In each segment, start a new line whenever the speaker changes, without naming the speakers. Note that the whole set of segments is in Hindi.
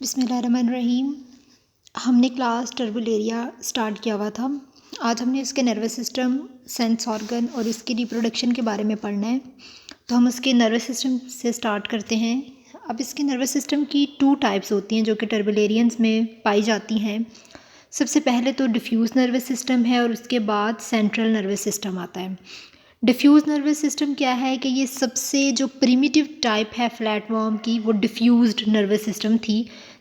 बिस्मिल्लाहिर्रहमानिर्रहीम। हमने क्लास टर्बुलेरिया स्टार्ट किया हुआ था। आज हमने इसके नर्वस सिस्टम, सेंस ऑर्गन और इसकी रिप्रोडक्शन के बारे में पढ़ना है। तो हम उसके नर्वस सिस्टम से स्टार्ट करते हैं। अब इसके नर्वस सिस्टम की 2 टाइप्स होती हैं जो कि टर्बुलेरियंस में पाई जाती हैं। सबसे पहले तो डिफ्यूज़ नर्वस सिस्टम है और उसके बाद सेंट्रल नर्वस सिस्टम आता है। डिफ्यूज़ नर्वस सिस्टम क्या है कि ये सबसे जो प्रिमिटिव टाइप है फ्लैटवर्म की, वो डिफ्यूज्ड नर्वस सिस्टम थी।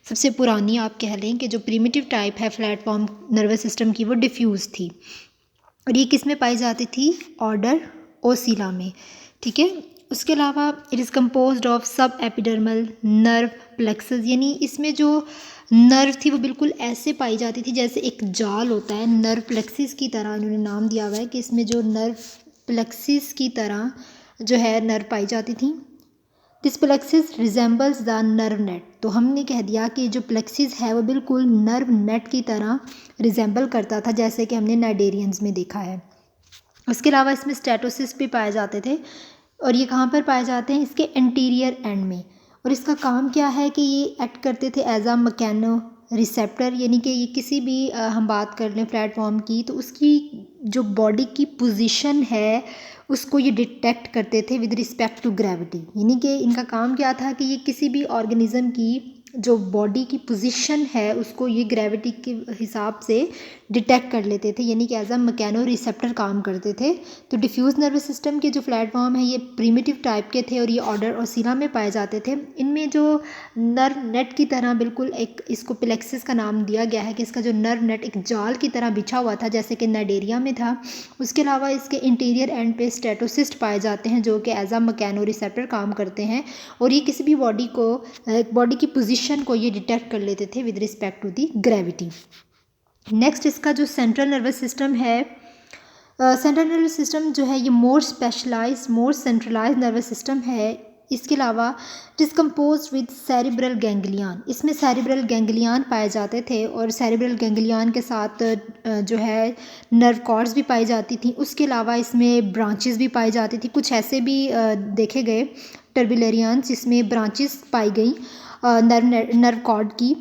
सबसे पुरानी आप कह लें कि जो प्रिमिटिव टाइप है फ्लैटवर्म नर्वस सिस्टम की, वो डिफ्यूज़ थी। और ये किस में पाई जाती थी? ऑर्डर ओसिला में। ठीक है। उसके अलावा इट इज़ कंपोज्ड ऑफ सब एपिडर्मल नर्व प्लेक्सस, यानी इसमें जो नर्व थी वो बिल्कुल ऐसे पाई जाती थी जैसे एक जाल होता है। नर्व प्लेक्सिस की तरह इन्होंने नाम दिया हुआ है कि इसमें जो नर्व प्लेक्सिस की तरह जो है नर्व पाई जाती थी। This plexus resembles the nerve net. तो हमने कह दिया कि जो प्लेक्सिस है वो बिल्कुल नर्व नेट की तरह रिजेंबल करता था, जैसे कि हमने नाइडेरियंस में देखा है। उसके अलावा इसमें स्टेटोसिस भी पाए जाते थे। और ये कहाँ पर पाए जाते हैं? इसके एंटीरियर एंड में। और इसका काम क्या है कि ये एक्ट करते थे एज अ मैकेनो रिसेप्टर, यानी कि ये किसी भी हम बात कर लें प्लेटफॉर्म की, तो उसकी जो बॉडी की पोजीशन है उसको ये डिटेक्ट करते थे विद रिस्पेक्ट टू ग्रेविटी। यानी कि इनका काम क्या था कि ये किसी भी ऑर्गेनिज्म की जो बॉडी की पोजीशन है उसको ये ग्रेविटी के हिसाब से डिटेक्ट कर लेते थे, यानी कि एज अ मैकेनो रिसेप्टर काम करते थे। तो डिफ्यूज़ नर्वस सिस्टम के जो प्लेटफॉर्म है ये प्रिमिटिव टाइप के थे और ये ऑर्डर ओसिला में पाए जाते थे। इनमें जो नर्व नेट की तरह बिल्कुल एक, इसको प्लेक्सिस का नाम दिया गया है कि इसका जो नर्व नेट एक जाल की तरह बिछा हुआ था जैसे कि नाइडेरिया में था। उसके अलावा इसके इंटीरियर एंड पे स्टेटोसिस्ट पाए जाते हैं जो कि एज अ मैकेनो रिसेप्टर काम करते हैं और ये किसी भी बॉडी की पोजीशन को ये डिटेक्ट कर लेते थे with respect to the gravity. Next इसका जो सेंट्रल नर्वस सिस्टम है, सेंट्रल नर्वस सिस्टम जो है ये more specialised, more centralised nervous system है। इसके अलावा it is compose with cerebral ganglion. इसमें सेरिब्रल गैंग्लियन पाए जाते थे और सेरिब्रल गैंग्लियन के साथ जो है नर्व कॉर्ड्स भी पाई जाती थी। उसके अलावा इसमें ब्रांचेस भी पाई जाती थी। कुछ ऐसे भी देखे गए टर्बुलेरियंस जिसमें ब्रांचेस पाई गई नर्व कॉर्ड की।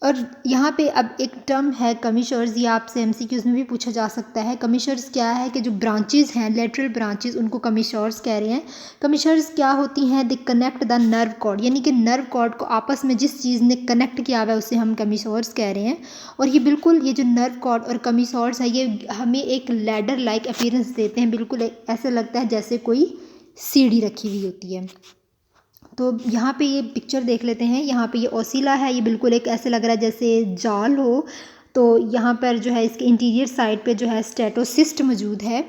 और यहाँ पे अब एक टर्म है कमीशर्स, ये आपसे एमसीक्यूज़ में भी पूछा जा सकता है। कमीशर्स क्या है कि जो ब्रांचेस हैं, लेटरल ब्रांचेस, उनको कमीशर्स कह रहे हैं। कमीशर्स क्या होती हैं? They connect the nerve cord, यानी कि नर्व कॉर्ड को आपस में जिस चीज़ ने कनेक्ट किया हुआ है उसे हम कमीशर्स कह रहे हैं। और ये बिल्कुल, ये जो नर्व कॉर्ड और कमीशर्स है ये हमें एक लैडर लाइक अपीयरेंस देते हैं। बिल्कुल ऐसे लगता है जैसे कोई सीढ़ी रखी हुई होती है। तो यहाँ पे ये पिक्चर देख लेते हैं। यहाँ पे ये ओसिला है, ये बिल्कुल एक ऐसे लग रहा है जैसे जाल हो। तो यहाँ पर जो है इसके इंटीरियर साइड पे जो है स्टेटोसिस्ट मौजूद है।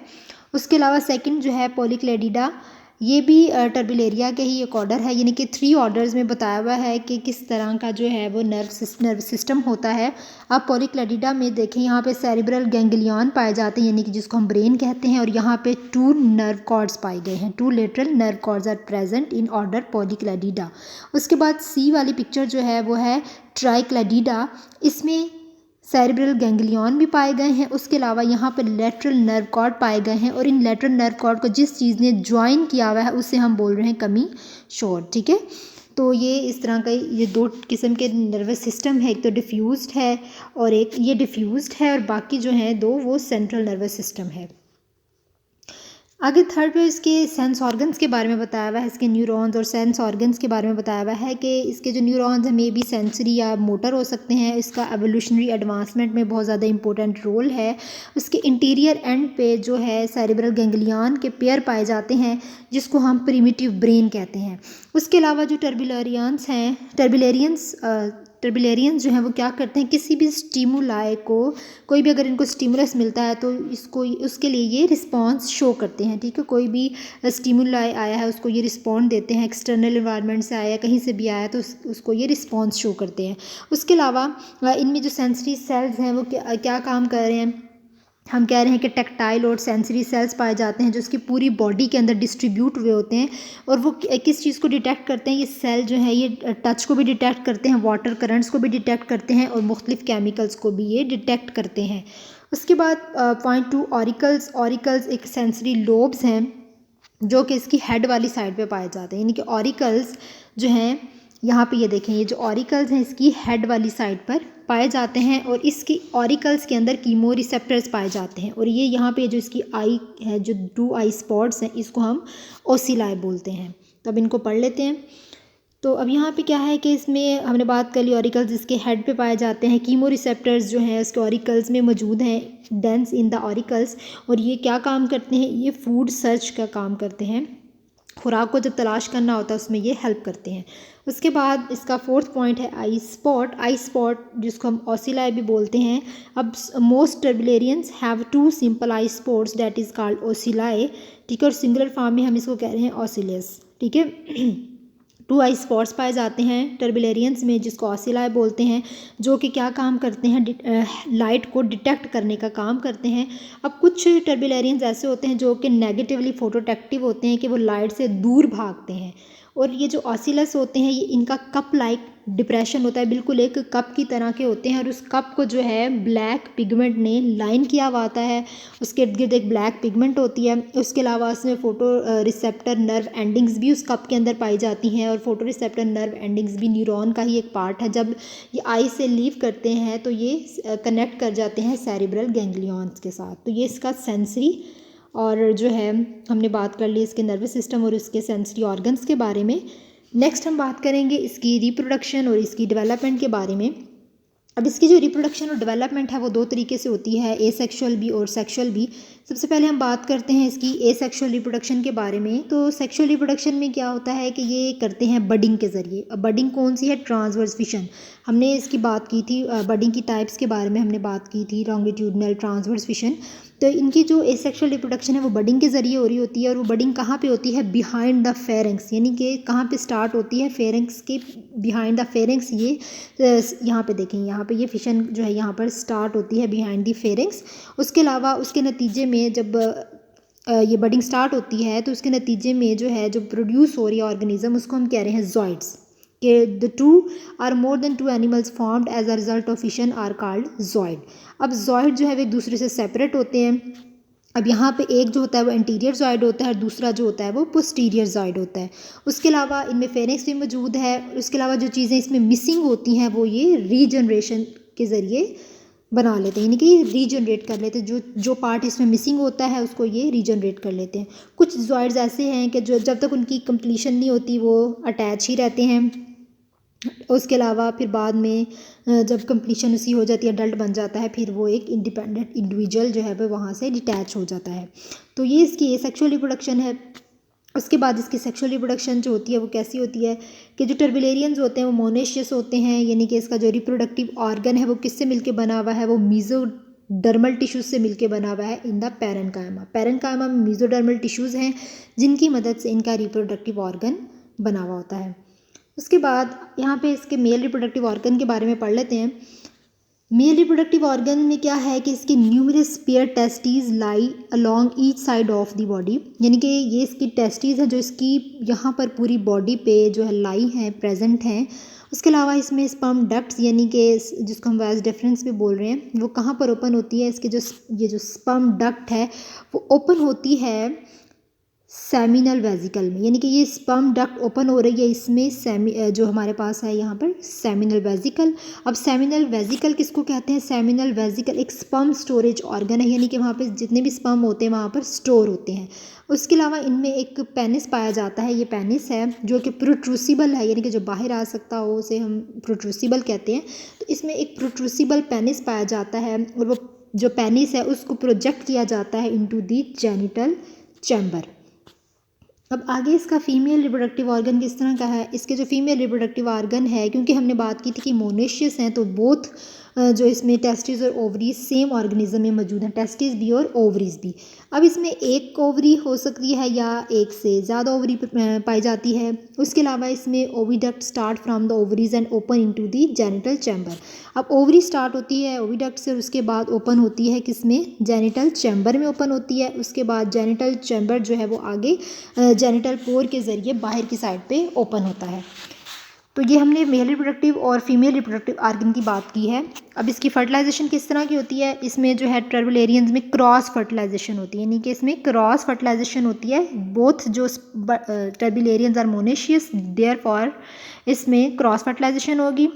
उसके अलावा सेकंड जो है पॉलीक्लेडिडा, ये भी टर्बुलेरिया के ही एक ऑर्डर है, यानी कि 3 ऑर्डर्स में बताया हुआ है कि किस तरह का जो है वो नर्व सिस्टम होता है। आप पॉलीक्लेडिडा में देखें, यहाँ पे सेरिब्रल गैंग्लियन पाए जाते हैं, यानी कि जिसको हम ब्रेन कहते हैं। और यहाँ पे 2 नर्व कॉर्ड्स पाए गए हैं, 2 lateral nerve cords are present in order polycladida. उसके बाद सी वाली पिक्चर जो है वो है ट्राइक्लेडिडा। इसमें सेरिब्रल गैंग्लियन भी पाए गए हैं। उसके अलावा यहाँ पर लेटरल नर्व कॉर्ड पाए गए हैं और इन लेटरल नर्व कॉर्ड को जिस चीज़ ने ज्वाइन किया हुआ है उसे हम बोल रहे हैं कमीशर। ठीक है। तो ये इस तरह का ये 2 किस्म के नर्वस सिस्टम है, एक तो डिफ्यूज्ड है और एक ये डिफ्यूज्ड है और बाकी जो हैं 2 वो सेंट्रल नर्वस सिस्टम है। आगे थर्ड पे इसके सेंस ऑर्गन्स के बारे में बताया हुआ है। इसके न्यूरॉन्स और सेंस ऑर्गन्स के बारे में बताया हुआ है कि इसके जो न्यूरॉन्स हैं मे बी सेंसरी या मोटर हो सकते हैं। इसका एवोल्यूशनरी एडवांसमेंट में बहुत ज़्यादा इंपॉर्टेंट रोल है। उसके इंटीरियर एंड पे जो है सेरिब्रल गैंग्लियन के पेयर पाए जाते हैं जिसको हम प्रिमिटिव ब्रेन कहते हैं। उसके अलावा जो टर्बुलेरियंस जो हैं वो क्या करते हैं, किसी भी स्टिमुलाई को, कोई भी अगर इनको स्टिमुलस मिलता है तो इसको उसके लिए ये रिस्पॉन्स शो करते हैं। ठीक है। कोई भी स्टिमुलाई आया है उसको ये रिस्पॉन्ड देते हैं, एक्सटर्नल इन्वायरमेंट से आया, कहीं से भी आया तो उसको ये रिस्पॉन्स शो करते हैं। उसके अलावा इनमें जो सेंसरी सेल्स हैं वो क्या काम कर रहे हैं? हम कह रहे हैं कि टैक्टाइल और सेंसरी सेल्स पाए जाते हैं जो उसकी पूरी बॉडी के अंदर डिस्ट्रीब्यूट हुए होते हैं। और वो किस चीज़ को डिटेक्ट करते हैं? ये सेल जो है ये टच को भी डिटेक्ट करते हैं, वाटर करंट्स को भी डिटेक्ट करते हैं और मुख्तलिफ केमिकल्स को भी ये डिटेक्ट करते हैं। उसके बाद पॉइंट 2 ऑरिकल्स। ऑरिकल्स एक सेंसरी लोब्स हैं जो कि इसकी हेड वाली साइड पे पाए जाते हैं, यानी कि ऑरिकल्स जो हैं यहाँ पे ये देखें, ये जो ऑरिकल्स हैं इसकी हेड वाली साइड पर पाए जाते हैं और इसकी ऑरिकल्स के अंदर कीमो रिसेप्टर्स पाए जाते हैं। और ये यहाँ पे जो इसकी आई है, जो 2 आई स्पॉट्स हैं, इसको हम ओसिलाई बोलते हैं। तो अब इनको पढ़ लेते हैं। तो अब यहाँ पे क्या है कि इसमें हमने बात कर ली ऑरिकल्स इसके हेड पे पाए जाते हैं। कीमो रिसेप्टर्स जो हैं इसके ऑरिकल्स में मौजूद हैं, डेंस इन द ऑरिकल्स। और ये क्या काम करते हैं, ये फूड सर्च का काम करते हैं, खुराक को जब तलाश करना होता है उसमें ये हेल्प करते हैं। उसके बाद इसका 4th पॉइंट है आई स्पॉट। आई स्पॉट जिसको हम ओसिलाई भी बोलते हैं। अब most turbellarians have 2 simple eye spots that is called ocelli, ठीक है। और सिंगुलर फॉर्म में हम इसको कह रहे हैं ओसिलस, ठीक है। 2 आई स्पॉट्स पाए जाते हैं टर्बुलेरियंस में, जिसको ओसिलाई बोलते हैं, जो कि क्या काम करते हैं, लाइट को डिटेक्ट करने का काम करते हैं। अब कुछ टर्बुलेरियंस ऐसे होते हैं जो कि नेगेटिवली फोटोटेक्टिव होते हैं, कि वो लाइट से दूर भागते हैं। और ये जो ओसिलस होते हैं, ये इनका कप लाइक डिप्रेशन होता है, बिल्कुल एक कप की तरह के होते हैं। और उस कप को जो है ब्लैक पिगमेंट ने लाइन किया हुआ आता है, उसके इर्द गिर्द एक ब्लैक पिगमेंट होती है। उसके अलावा उसमें फोटो रिसेप्टर नर्व एंडिंग्स भी उस कप के अंदर पाई जाती हैं। और फोटो रिसेप्टर नर्व एंडिंग्स भी न्यूरॉन का ही एक पार्ट है। जब ये आई से लीव करते हैं तो ये कनेक्ट कर जाते हैं सेरिब्रल गैंग्लियॉन्स के साथ। तो ये इसका सेंसरी और जो है हमने बात कर ली इसके नर्वस सिस्टम और इसके सेंसरी ऑर्गन्स के बारे में। नेक्स्ट हम बात करेंगे इसकी रिप्रोडक्शन और इसकी डेवलपमेंट के बारे में। अब इसकी जो रिप्रोडक्शन और डेवलपमेंट है वो 2 तरीके से होती है, एसेक्सुअल भी और सेक्सुअल भी। सबसे पहले हम बात करते हैं इसकी एसेक्सुअल रिप्रोडक्शन के बारे में। तो सेक्सुअल रिप्रोडक्शन में क्या होता है कि ये करते हैं बडिंग के ज़रिए। अब बडिंग कौन सी है, ट्रांसवर्स फिशन। हमने इसकी बात की थी, बडिंग की टाइप्स के बारे में हमने बात की थी, लॉन्गिट्यूडनल, ट्रांसवर्स फिशन। तो इनकी जो एसेक्सुअल रिप्रोडक्शन है वो बडिंग के ज़रिए हो रही होती है। और वो बडिंग कहाँ पे होती है, बिहाइंड द फेरेंक्स, यानी कि कहाँ पे स्टार्ट होती है, फेरेंक्स के बिहाइंड द फेरेंक्स। ये यहाँ पे देखें, यहाँ पे ये फिशन जो है यहाँ पर स्टार्ट होती है बिहाइंड द फेरेंक्स। उसके अलावा उसके नतीजे में जब ये बडिंग स्टार्ट होती है तो उसके नतीजे में जो है जो प्रोड्यूस हो रही है ऑर्गेनिज्म, उसको हम कह रहे हैं जॉइड्स। कि the 2 are more than 2 animals formed as a result of fission are called zooid. अब जॉइड जो है वे एक दूसरे से सेपरेट होते हैं। अब यहाँ पे एक जो होता है वो एंटीरियर जॉइड होता है और दूसरा जो होता है वो पोस्टीरियर जॉइड होता है। उसके अलावा इनमें फेरेंक्स भी मौजूद है। उसके अलावा जो चीज़ें इसमें मिसिंग होती हैं वो ये रीजनरेशन के ज़रिए बना लेते हैं, यानी कि रीजनरेट कर लेते हैं। जो पार्ट इसमें मिसिंग होता है उसको ये रीजनरेट कर लेते हैं। कुछ जॉइड्स ऐसे हैं कि जो जब तक उनकी कंप्लीशन नहीं होती वो अटैच ही रहते हैं। उसके अलावा फिर बाद में जब कंप्लीशन उसी हो जाती है, अडल्ट बन जाता है, फिर वो एक इंडिपेंडेंट इंडिविजुअल जो है वो वहाँ से डिटैच हो जाता है। तो ये इसकी एसेक्सुअल रिप्रोडक्शन है। उसके बाद इसकी सेक्सुअल रिप्रोडक्शन जो होती है वो कैसी होती है कि जो टर्बुलेरियंस होते हैं वो मोनेशियस होते हैं, यानी कि इसका जो रिप्रोडक्टिव ऑर्गन है वो किससे मिलके बना हुआ है, वो मीजोडर्मल टिश्यूज से मिलके बना हुआ है इन द पैरेन्काइमा। पैरेन्काइमा में मीजोडर्मल टिश्यूज़ हैं जिनकी मदद से इनका रिप्रोडक्टिव ऑर्गन बना हुआ होता है। उसके बाद यहाँ पे इसके मेल रिप्रोडक्टिव ऑर्गन के बारे में पढ़ लेते हैं। मेल रिप्रोडक्टिव ऑर्गन में क्या है कि इसके numerous pair testes lie along each side of the body, यानी कि ये इसकी टेस्टीज है जो इसकी यहाँ पर पूरी बॉडी पे जो है लाई हैं, प्रेजेंट हैं। उसके अलावा इसमें स्पर्म डक्ट्स, यानी कि जिसको हम वाइज डिफरेंस भी बोल रहे हैं, वो कहाँ पर ओपन होती है, इसके ये जो स्पर्म डक्ट है वो ओपन होती है सेमिनल वेजिकल में, यानी कि ये स्पर्म डक्ट ओपन हो रही है इसमें जो हमारे पास है यहाँ पर सेमिनल वेजिकल। अब सेमिनल वेजिकल किसको कहते हैं, सेमिनल वेजिकल एक स्पर्म स्टोरेज ऑर्गन है, यानी कि वहाँ पे जितने भी स्पर्म होते हैं वहाँ पर स्टोर होते हैं। उसके अलावा इनमें एक पेनिस पाया जाता है, ये पेनिस है जो कि प्रोट्रूसिबल है, यानी कि जो बाहर आ सकता हो उसे हम प्रोट्रूसिबल कहते हैं। तो इसमें एक प्रोट्रूसिबल पेनिस पाया जाता है और वो जो पेनिस है उसको प्रोजेक्ट किया जाता है इनटू द जेनिटल चैम्बर। अब आगे इसका फीमेल रिप्रोडक्टिव ऑर्गन किस तरह का है। इसके जो फीमेल रिप्रोडक्टिव ऑर्गन है, क्योंकि हमने बात की थी कि मोनेशियस हैं, तो बोथ जो इसमें टेस्टिस और ओवरीज सेम ऑर्गेनिज्म में मौजूद हैं, टेस्टिस भी और ओवरीज भी। अब इसमें एक ओवरी हो सकती है या एक से ज़्यादा ओवरी पाई जाती है। उसके अलावा इसमें oviduct start from the ovaries and open into the genital chamber. अब ओवरी स्टार्ट होती है ओविडक्ट से, उसके बाद ओपन होती है किसमें, जेनिटल चैम्बर में ओपन होती है। उसके बाद जेनिटल चैम्बर जो है वो आगे जेनिटल पोर के ज़रिए बाहर की साइड पे ओपन होता है। तो ये हमने मेल रिप्रोडक्टिव और फीमेल रिप्रोडक्टिव आर्गन की बात की है। अब इसकी फर्टिलाइजेशन किस तरह की होती है, इसमें जो है टर्बुलेरियंस में क्रॉस फर्टिलाइजेशन होती है, यानी कि इसमें क्रॉस फर्टिलाइजेशन होती है। बोथ जो टर्बुलेरियंस आर मोनेशियस, देयरफॉर इसमें क्रॉस फर्टिलाइजेशन होगी।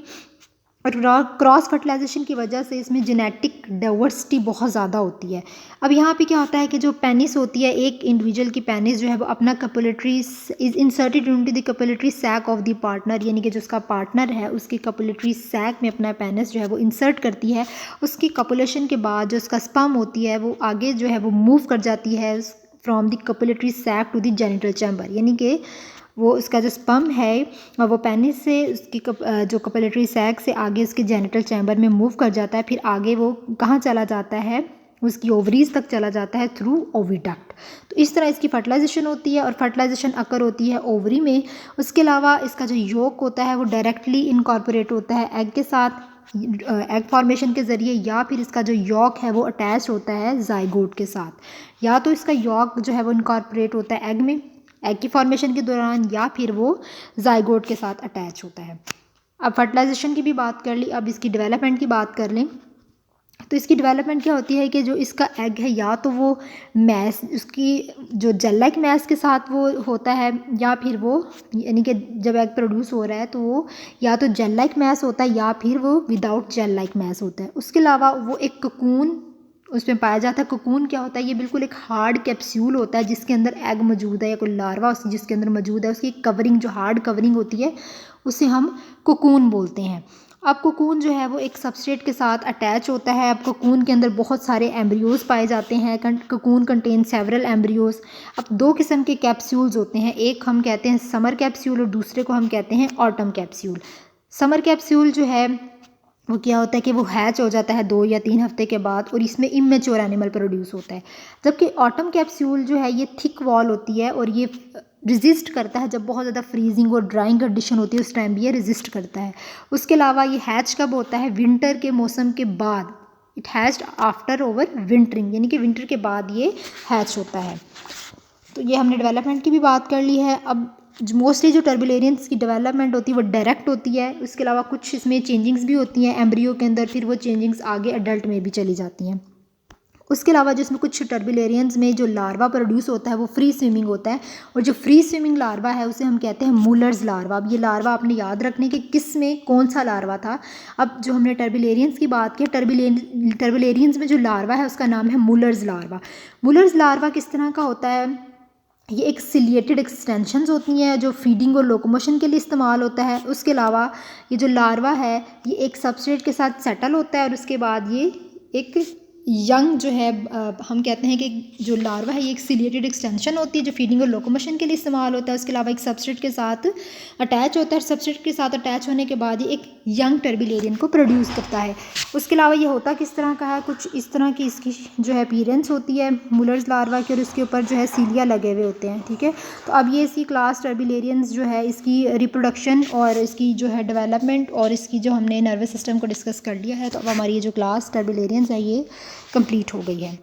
और क्रॉस फर्टिलाइजेशन की वजह से इसमें जेनेटिक डाइवर्सिटी बहुत ज़्यादा होती है। अब यहाँ पे क्या होता है कि जो पेनिस होती है, एक इंडिविजुअल की पेनिस जो है वो अपना copulatory is inserted into the copulatory sac of the partner, यानी कि जो उसका पार्टनर है उसकी कपुलेटरी सैक में अपना पेनिस जो है वो इंसर्ट करती है। उसकी कपुलेशन के बाद जो उसका स्पर्म होती है वो आगे जो है वो मूव कर जाती है from the copulatory sac to the genital chamber, यानी कि वो उसका जो स्पर्म है वो पेनिस से उसकी जो कपुलेटरी सैक से आगे उसके जेनिटल चैम्बर में मूव कर जाता है। फिर आगे वो कहाँ चला जाता है, उसकी ओवरीज तक चला जाता है थ्रू ओविडक्ट। तो इस तरह इसकी फर्टिलाइजेशन होती है और फर्टिलाइजेशन अकर होती है ओवरी में। उसके अलावा इसका जो योक होता है वो डायरेक्टली इनकॉर्पोरेट होता है एग के साथ, एग फॉर्मेशन के ज़रिए, या फिर इसका जो यॉक है वो अटैच होता है जाइगोट के साथ। या तो इसका यॉक जो है वो इनकॉर्पोरेट होता है एग में एग की फॉर्मेशन के दौरान, या फिर वो जाइगोट के साथ अटैच होता है। अब फर्टिलाइजेशन की भी बात कर ली, अब इसकी डेवलपमेंट की बात कर लें। तो इसकी डेवलपमेंट क्या होती है कि जो इसका एग है या तो वो मैस उसकी जो जेल लाइक मैस के साथ वो होता है, या फिर वो यानी कि जब एग प्रोड्यूस हो रहा है तो वो या तो जेल लाइक मैस होता है या फिर वो विदाउट जेल लाइक मैस होता है। उसके अलावा वो एक ककून उसमें पाया जाता है। ककून क्या होता है, ये बिल्कुल एक हार्ड कैप्सूल होता है जिसके अंदर एग मौजूद है या कोई लार्वा जिसके अंदर मौजूद है, उसकी कवरिंग जो हार्ड कवरिंग होती है उसे हम ककून बोलते हैं। अब ककून जो है वो एक सबस्ट्रेट के साथ अटैच होता है। अब ककून के अंदर बहुत सारे एम्ब्रियोज पाए जाते हैं। Cocoon contain several embryos. अब दो किस्म के कैप्सूल्स होते हैं, एक हम कहते हैं समर कैप्सूल और दूसरे को हम कहते हैं ऑटम कैप्सूल। समर कैप्सूल जो है वो क्या होता है कि वो हैच हो जाता है 2 या 3 हफ्ते के बाद और इसमें इमेच्योर एनिमल प्रोड्यूस होता है। जबकि ऑटम कैप्सूल जो है ये थिक वॉल होती है और ये रेजिस्ट करता है जब बहुत ज़्यादा फ्रीजिंग और ड्राइंग कंडीशन होती है उस टाइम भी ये रेजिस्ट करता है। उसके अलावा ये हैच कब होता है, विंटर के मौसम के बाद। It hatched after over wintering, यानी कि विंटर के बाद ये हैच होता है। तो ये हमने डेवलपमेंट की भी बात कर ली है। अब मोस्टली जो टर्बुलेरियंस की डेवलपमेंट होती है वो डायरेक्ट होती है। उसके अलावा कुछ इसमें चेंजिंग्स भी होती हैं एम्ब्रियो के अंदर, फिर वो चेंजिंग्स आगे अडल्ट में भी चली जाती हैं। उसके अलावा जो इसमें कुछ टर्बुलेरियंस में जो लार्वा प्रोड्यूस होता है वो फ्री स्विमिंग होता है, और जो फ्री स्विमिंग लार्वा है उसे हम कहते हैं मुलर्स लार्वा। अब ये लार्वा आपने याद रखने कि किस में कौन सा लार्वा था। अब जो हमने टर्बुलेरियंस की बात की, टर्बुलेरियंस में जो लार्वा है उसका नाम है मुलर्स लार्वा। मुलर्स लार्वा किस तरह का होता है, ये एक सिलिएटेड एक्सटेंशंस होती हैं जो फीडिंग और लोकोमोशन के लिए इस्तेमाल होता है। उसके अलावा ये जो लार्वा है ये एक सबस्ट्रेट के साथ सेटल होता है और उसके बाद ये एक यंग जो है हम कहते हैं कि जो लार्वा है ये एक सिलिएटेड एक्सटेंशन होती है जो फीडिंग और लोकोमोशन के लिए इस्तेमाल होता है। उसके अलावा एक सबस्ट्रेट के साथ अटैच होता है, सबस्ट्रेट के साथ अटैच होने के बाद ये एक यंग टर्बुलेरियन को प्रोड्यूस करता है। उसके अलावा ये होता किस तरह का है, कुछ इस तरह की इसकी जो है अपीयरेंस होती है मुलर्स लार्वा की, और उसके ऊपर जो है सीलिया लगे हुए होते हैं। ठीक है, तो अब ये इसकी क्लास टर्बुलेरियंस जो है इसकी रिप्रोडक्शन और इसकी जो है डेवलपमेंट और इसकी जो हमने नर्वस सिस्टम को डिस्कस कर लिया है। तो अब हमारी ये जो क्लास टर्बुलेरियंस है ये कंप्लीट हो गई है।